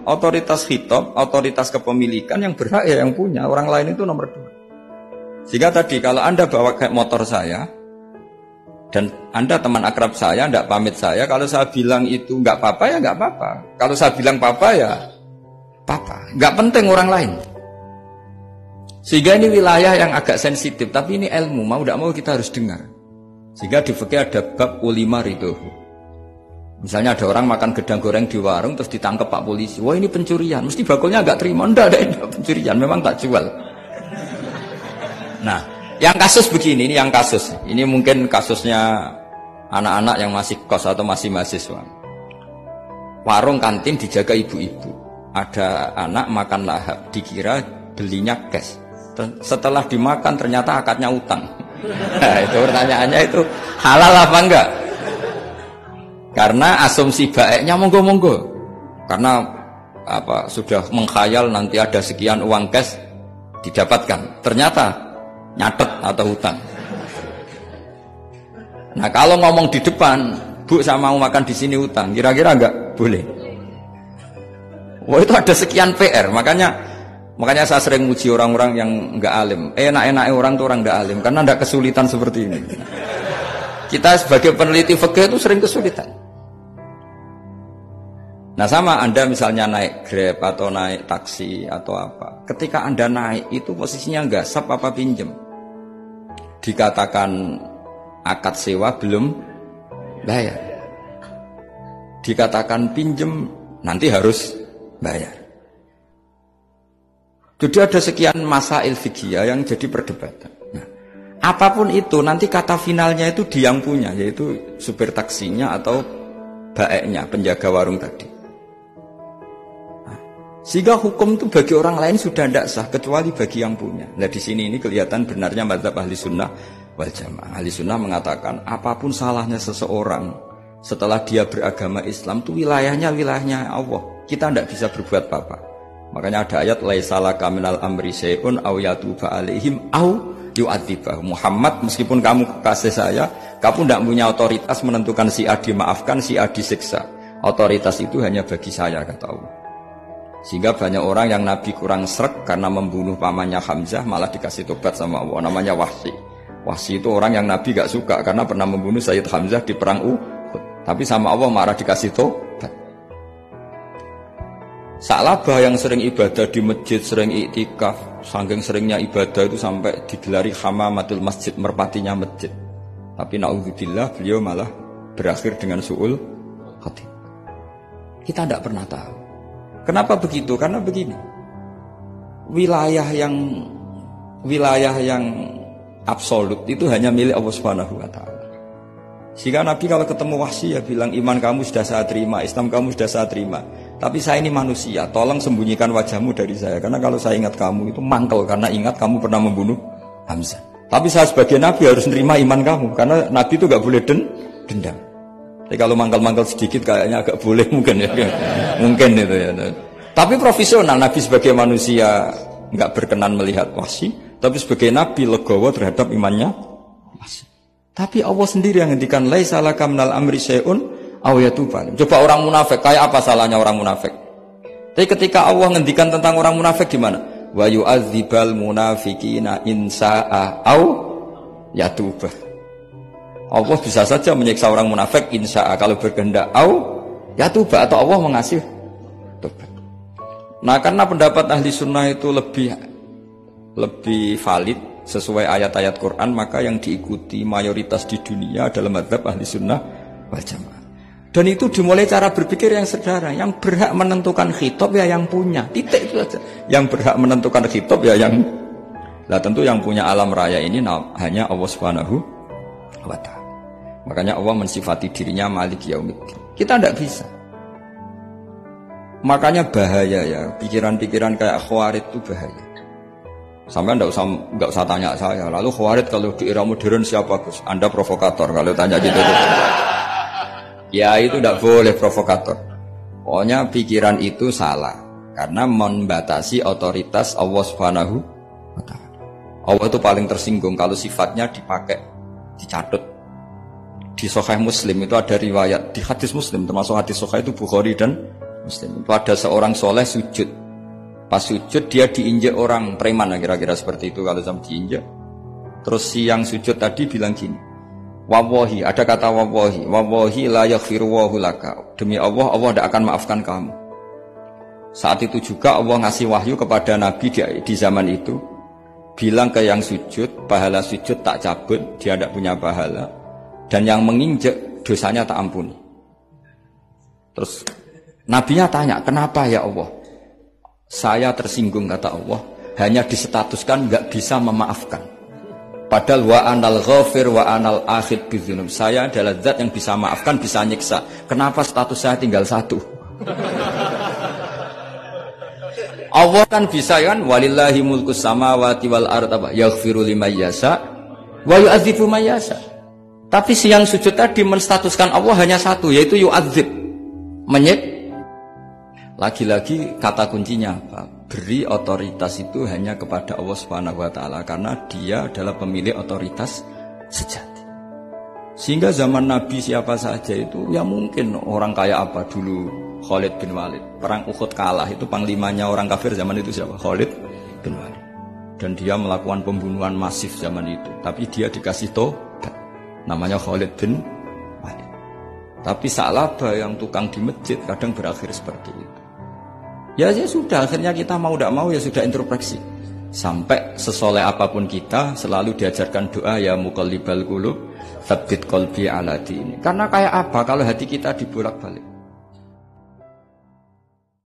Otoritas khitab, otoritas kepemilikan yang berhak ya yang punya, orang lain itu nomor 2. Sehingga tadi kalau Anda bawa kayak motor saya dan Anda teman akrab saya, tidak pamit saya, kalau saya bilang itu nggak apa-apa ya nggak apa-apa. Kalau saya bilang apa ya apa, nggak penting orang lain. Sehingga ini wilayah yang agak sensitif, tapi ini ilmu, mau tidak mau kita harus dengar. Sehingga di fikih ada bab ulima ridhohu. Misalnya ada orang makan gedang goreng di warung terus ditangkap Pak polisi. Wah ini pencurian, mesti bakulnya agak terima. Enggak pencurian, memang tak jual. Nah, yang kasus begini, ini yang kasus. Ini mungkin kasusnya anak-anak yang masih kos atau masih mahasiswa. Warung kantin dijaga ibu-ibu. Ada anak makan lahap, dikira belinya cash. Setelah dimakan ternyata akadnya utang. Nah, itu pertanyaannya itu halal apa enggak? Karena asumsi baiknya monggo-monggo. Karena apa sudah mengkhayal nanti ada sekian uang cash didapatkan. Ternyata nyatet atau hutang. Nah, kalau ngomong di depan, Bu saya mau makan di sini hutang, kira-kira enggak boleh. Wah, itu ada sekian PR, makanya saya sering muji orang-orang yang enggak alim. Enak-enak orang tuh orang enggak alim karena enggak kesulitan seperti ini. Kita sebagai peneliti fikih itu sering kesulitan. Nah sama Anda misalnya naik Grab atau naik taksi atau apa. Ketika Anda naik itu posisinya gasap apa pinjem. Dikatakan akad sewa belum bayar. Dikatakan pinjem nanti harus bayar. Jadi ada sekian masail fikih yang jadi perdebatan. Nah, apapun itu nanti kata finalnya itu dia yang punya, yaitu supir taksinya atau baeknya, penjaga warung tadi. Sehingga hukum itu bagi orang lain sudah tidak sah kecuali bagi yang punya. Nah di sini ini kelihatan benarnya mazhab ahli sunnah wal jamaah. Ahli sunnah mengatakan apapun salahnya seseorang setelah dia beragama Islam itu wilayahnya Allah. Kita tidak bisa berbuat apa-apa. Makanya ada ayat laisa laka minal amri syai'un aw yatuba alaihim aw yu'adzibah. Muhammad meskipun kamu kekasih saya, kamu tidak punya otoritas menentukan si A dimaafkan, si A disiksa. Otoritas itu hanya bagi saya kata Allah. Sehingga banyak orang yang Nabi kurang srek karena membunuh pamannya Hamzah malah dikasih tobat sama Allah, namanya Wahsy. Wahsy itu orang yang Nabi gak suka karena pernah membunuh Sayyid Hamzah di perang Uhud. Tapi sama Allah marah dikasih tobat. Sa'labah yang sering ibadah di masjid, sering iktikaf, saking seringnya ibadah itu sampai digelari hamamatul masjid, merpatinya masjid. Tapi na'udzubillah beliau malah berakhir dengan su'ul khatib. Kita tidak pernah tahu. Kenapa begitu? Karena begini, wilayah yang absolut itu hanya milik Allah Subhanahu Wa Taala. Sehingga Nabi kalau ketemu Wahsy ya bilang iman kamu sudah saya terima, Islam kamu sudah saya terima. Tapi saya ini manusia, tolong sembunyikan wajahmu dari saya. Karena kalau saya ingat kamu itu mangkel karena ingat kamu pernah membunuh Hamzah. Tapi saya sebagai Nabi harus menerima iman kamu karena Nabi itu gak boleh dendam. Tapi kalau mangkal-mangkal sedikit kayaknya agak boleh mungkin ya. Mungkin itu ya. Tapi profesional Nabi sebagai manusia enggak berkenan melihat Wahsy, tapi sebagai Nabi legowo terhadap imannya Wahsy. Tapi Allah sendiri yang ngendikan laisa laka minal amri syai'un aw yatuba. Coba orang munafik, kayak apa salahnya orang munafik? Tapi ketika Allah ngendikan tentang orang munafik gimana? Wa yu'adzibal munafiqina in sa'a aw yatuba. Allah bisa saja menyiksa orang munafik insya'a kalau berkehendak ya tuba atau Allah mengasih tobat. Nah karena pendapat ahli sunnah itu lebih valid sesuai ayat-ayat Quran, maka yang diikuti mayoritas di dunia adalah mazhab ahli sunnah wal jamaah. Dan itu dimulai cara berpikir yang sederhana. Yang berhak menentukan khitab ya yang punya, titik itu saja. Yang berhak menentukan khitab ya yang tentu yang punya alam raya ini hanya Allah Subhanahu wa Ta'ala. Makanya Allah mensifati dirinya Malik Yaumiddin. Kita tidak bisa. Makanya bahaya ya, pikiran-pikiran kayak Khawarij itu bahaya. Sampai enggak usah tanya saya. Lalu Khawarij kalau di era modern siapa Gus? Anda provokator kalau tanya gitu. Ya itu tidak boleh provokator. Pokoknya pikiran itu salah karena membatasi otoritas Allah Subhanahu wa Ta'ala. Allah itu paling tersinggung kalau sifatnya dipakai, dicatut. Di Sahih Muslim itu ada riwayat, di hadis Muslim termasuk hadis Sahih itu Bukhari dan Muslimin. Pada seorang soleh sujud, pas sujud dia diinjak orang preman, kira-kira seperti itu kalau sampai diinjak. Terus si yang sujud tadi bilang gini, wawahi, ada kata wawahi, wawahi la yaghfiru wahu laka, demi Allah, Allah tidak akan maafkan kamu. Saat itu juga Allah ngasih wahyu kepada Nabi di zaman itu, bilang ke yang sujud, pahala sujud tak cabut, dia tidak punya pahala, dan yang menginjak dosanya tak ampuni. Terus Nabinya tanya, kenapa ya Allah? Saya tersinggung, kata Allah, hanya disetatuskan nggak bisa memaafkan. Padahal wa anal ghafir wa anal akhid bidzunub. Saya adalah zat yang bisa maafkan, bisa nyiksa. Kenapa status saya tinggal satu? Allah kan bisa kan, walillahi mulkus samawati wal ardh yaghfiru liman yasha wa yu'adzibu man yasha. Tapi si yang sujud tadi menstatuskan Allah hanya satu, yaitu yu'adzib, menyik. Lagi-lagi kata kuncinya apa? Beri otoritas itu hanya kepada Allah Subhanahu wa taala karena dia adalah pemilik otoritas sejati. Sehingga zaman Nabi siapa saja itu ya mungkin orang kayak apa dulu Khalid bin Walid. Perang Uhud kalah itu panglimanya orang kafir zaman itu siapa? Khalid bin Walid. Dan dia melakukan pembunuhan masif zaman itu. Tapi dia dikasih tobat. Namanya Khalid bin Walid. Tapi Sa'labah yang tukang di masjid kadang berakhir seperti itu. Ya sudah, akhirnya kita mau tidak mau ya sudah introspeksi. Sampai sesoleh apapun kita selalu diajarkan doa ya muqallibal qulub, tsabbit qalbi ala dini. Karena kayak apa kalau hati kita dibolak-balik?